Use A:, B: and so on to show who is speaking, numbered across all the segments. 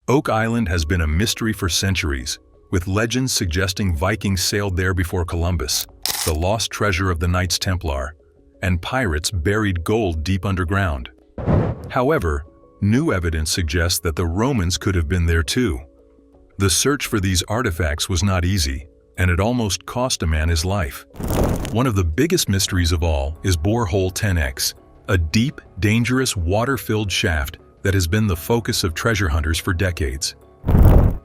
A: Oak Island has been a mystery for centuries, with legends suggesting Vikings sailed there before Columbus, the lost treasure of the Knights Templar, and pirates buried gold deep underground. However, new evidence suggests that the Romans could have been there too. The search for these artifacts was not easy, and it almost cost a man his life. One of the biggest mysteries of all is Borehole 10X, a deep, dangerous, water-filled shaft that has been the focus of treasure hunters for decades.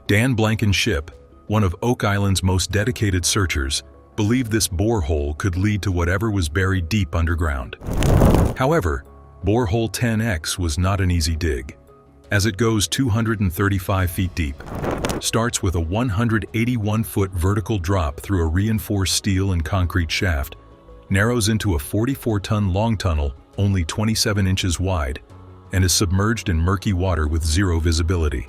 A: Dan Blankenship, one of Oak Island's most dedicated searchers, believed this borehole could lead to whatever was buried deep underground. However, Borehole 10X was not an easy dig, as it goes 235 feet deep, starts with a 181-foot vertical drop through a reinforced steel and concrete shaft, narrows into a 44-ton long tunnel only 27 inches wide, and is submerged in murky water with zero visibility.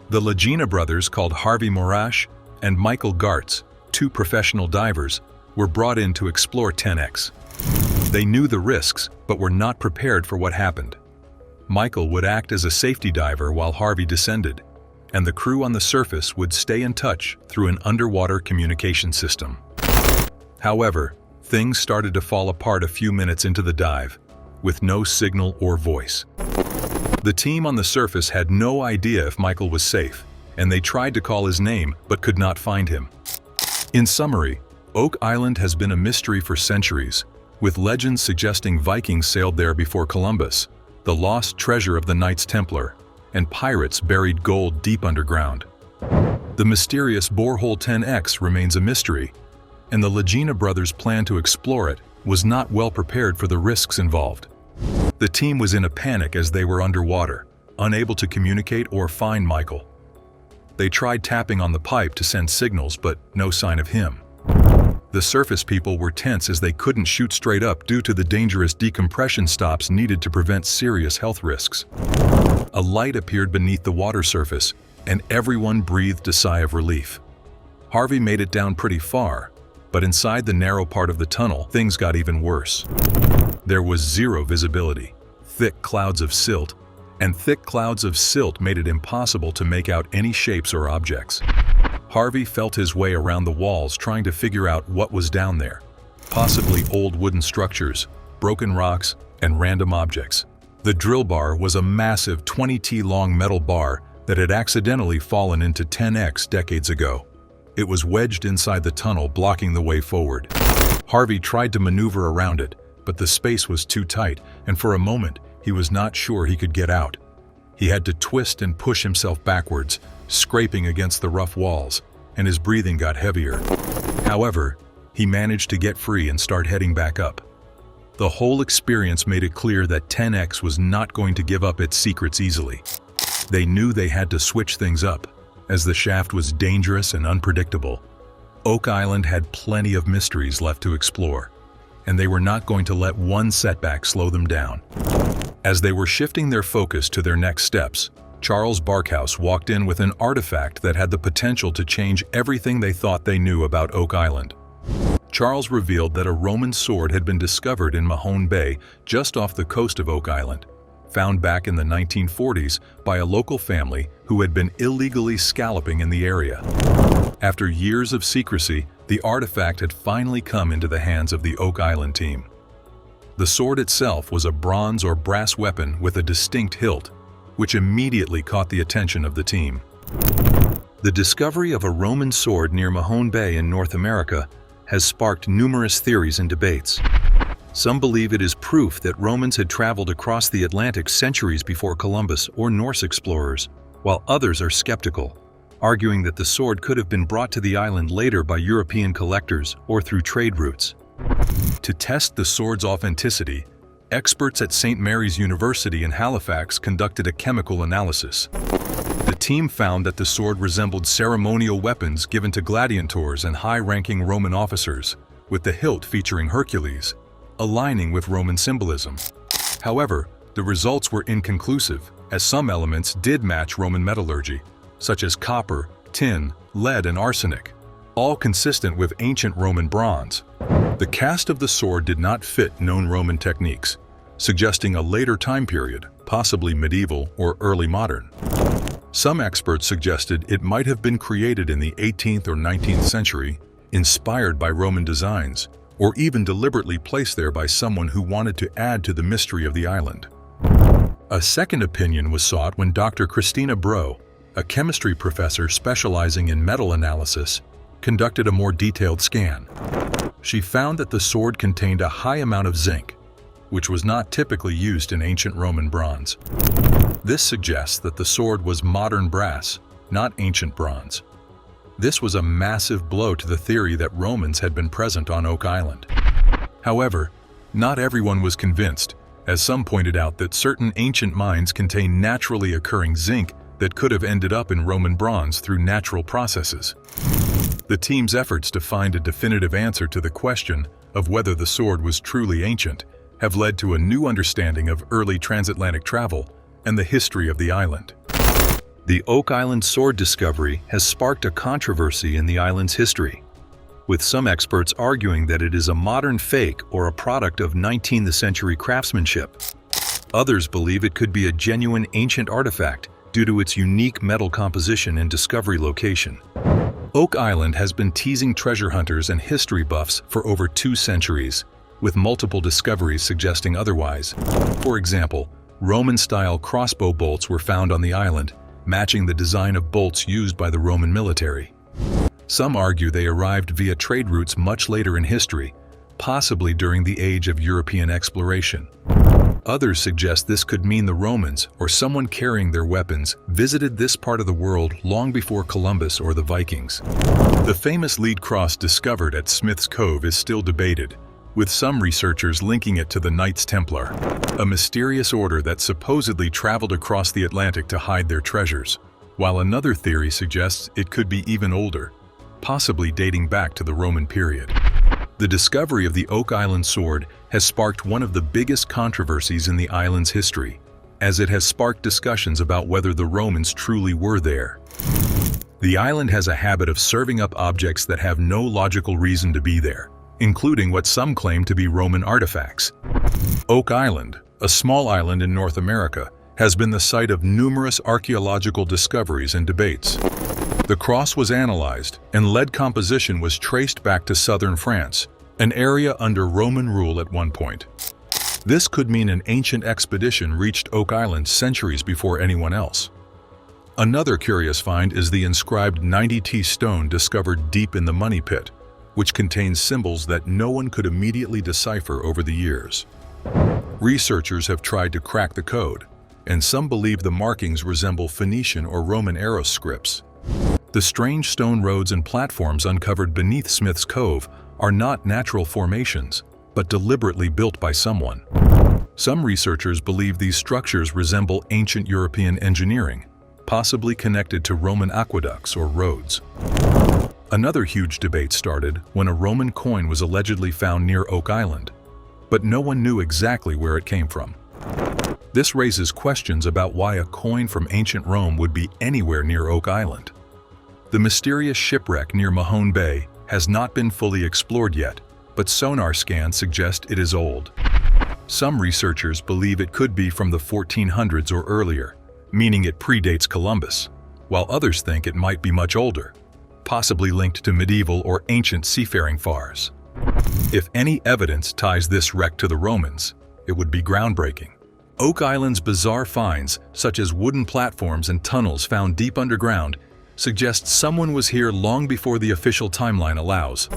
A: The Lagina brothers, called Harvey Morash and Michael Gartz, two professional divers, were brought in to explore 10X. They knew the risks, but were not prepared for what happened. Michael would act as a safety diver while Harvey descended, and the crew on the surface would stay in touch through an underwater communication system. However, things started to fall apart a few minutes into the dive, with no signal or voice. The team on the surface had no idea if Michael was safe, and they tried to call his name but could not find him. In summary, Oak Island has been a mystery for centuries, with legends suggesting Vikings sailed there before Columbus, the lost treasure of the Knights Templar, and pirates buried gold deep underground. The mysterious Borehole 10X remains a mystery, and the Lagina brothers' plan to explore it was not well prepared for the risks involved. The team was in a panic as they were underwater, unable to communicate or find Michael. They tried tapping on the pipe to send signals, but no sign of him. The surface people were tense as they couldn't shoot straight up due to the dangerous decompression stops needed to prevent serious health risks. A light appeared beneath the water surface, and everyone breathed a sigh of relief. Harvey made it down pretty far, but inside the narrow part of the tunnel, things got even worse. There was zero visibility, thick clouds of silt made it impossible to make out any shapes or objects. Harvey felt his way around the walls trying to figure out what was down there, possibly old wooden structures, broken rocks, and random objects. The drill bar was a massive 20-t-long metal bar that had accidentally fallen into 10X decades ago. It was wedged inside the tunnel, blocking the way forward. Harvey tried to maneuver around it, but the space was too tight, and for a moment, he was not sure he could get out. He had to twist and push himself backwards, scraping against the rough walls, and his breathing got heavier. However, he managed to get free and start heading back up. The whole experience made it clear that 10X was not going to give up its secrets easily. They knew they had to switch things up, as the shaft was dangerous and unpredictable. Oak Island had plenty of mysteries left to explore, and they were not going to let one setback slow them down. As they were shifting their focus to their next steps, Charles Barkhouse walked in with an artifact that had the potential to change everything they thought they knew about Oak Island. Charles revealed that a Roman sword had been discovered in Mahone Bay, just off the coast of Oak Island, found back in the 1940s by a local family who had been illegally scalloping in the area. After years of secrecy, the artifact had finally come into the hands of the Oak Island team. The sword itself was a bronze or brass weapon with a distinct hilt, which immediately caught the attention of the team. The discovery of a Roman sword near Mahone Bay in North America has sparked numerous theories and debates. Some believe it is proof that Romans had traveled across the Atlantic centuries before Columbus or Norse explorers, while others are skeptical, arguing that the sword could have been brought to the island later by European collectors or through trade routes. To test the sword's authenticity, experts at St. Mary's University in Halifax conducted a chemical analysis. The team found that the sword resembled ceremonial weapons given to gladiators and high-ranking Roman officers, with the hilt featuring Hercules, aligning with Roman symbolism. However, the results were inconclusive, as some elements did match Roman metallurgy, such as copper, tin, lead, and arsenic, all consistent with ancient Roman bronze. The cast of the sword did not fit known Roman techniques, suggesting a later time period, possibly medieval or early modern. Some experts suggested it might have been created in the 18th or 19th century, inspired by Roman designs, or even deliberately placed there by someone who wanted to add to the mystery of the island. A second opinion was sought when Dr. Christina Bro, a chemistry professor specializing in metal analysis, conducted a more detailed scan. She found that the sword contained a high amount of zinc, which was not typically used in ancient Roman bronze. This suggests that the sword was modern brass, not ancient bronze. This was a massive blow to the theory that Romans had been present on Oak Island. However, not everyone was convinced, as some pointed out that certain ancient mines contain naturally occurring zinc that could have ended up in Roman bronze through natural processes. The team's efforts to find a definitive answer to the question of whether the sword was truly ancient have led to a new understanding of early transatlantic travel and the history of the island. The Oak Island sword discovery has sparked a controversy in the island's history, with some experts arguing that it is a modern fake or a product of 19th century craftsmanship. Others believe it could be a genuine ancient artifact due to its unique metal composition and discovery location. Oak Island has been teasing treasure hunters and history buffs for over 2 centuries, with multiple discoveries suggesting otherwise. For example, Roman-style crossbow bolts were found on the island, matching the design of bolts used by the Roman military. Some argue they arrived via trade routes much later in history, possibly during the age of European exploration. Others suggest this could mean the Romans, or someone carrying their weapons, visited this part of the world long before Columbus or the Vikings. The famous lead cross discovered at Smith's Cove is still debated, with some researchers linking it to the Knights Templar, a mysterious order that supposedly traveled across the Atlantic to hide their treasures, while another theory suggests it could be even older, possibly dating back to the Roman period. The discovery of the Oak Island sword has sparked one of the biggest controversies in the island's history, as it has sparked discussions about whether the Romans truly were there. The island has a habit of serving up objects that have no logical reason to be there, including what some claim to be Roman artifacts. Oak Island, a small island in North America, has been the site of numerous archaeological discoveries and debates. The cross was analyzed, and lead composition was traced back to southern France, an area under Roman rule at one point. This could mean an ancient expedition reached Oak Island centuries before anyone else. Another curious find is the inscribed 90T stone discovered deep in the money pit, which contains symbols that no one could immediately decipher over the years. Researchers have tried to crack the code, and some believe the markings resemble Phoenician or Roman arrow scripts. The strange stone roads and platforms uncovered beneath Smith's Cove are not natural formations, but deliberately built by someone. Some researchers believe these structures resemble ancient European engineering, possibly connected to Roman aqueducts or roads. Another huge debate started when a Roman coin was allegedly found near Oak Island, but no one knew exactly where it came from. This raises questions about why a coin from ancient Rome would be anywhere near Oak Island. The mysterious shipwreck near Mahone Bay has not been fully explored yet, but sonar scans suggest it is old. Some researchers believe it could be from the 1400s or earlier, meaning it predates Columbus, while others think it might be much older, possibly linked to medieval or ancient seafaring fars. If any evidence ties this wreck to the Romans, it would be groundbreaking. Oak Island's bizarre finds, such as wooden platforms and tunnels found deep underground, suggest someone was here long before the official timeline allows.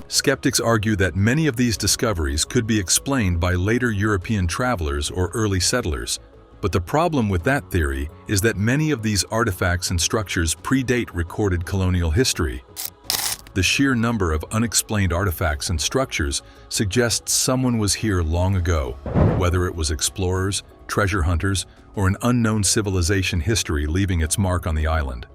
A: Skeptics argue that many of these discoveries could be explained by later European travelers or early settlers, but the problem with that theory is that many of these artifacts and structures predate recorded colonial history. The sheer number of unexplained artifacts and structures suggests someone was here long ago, whether it was explorers, treasure hunters, or an unknown civilization history leaving its mark on the island.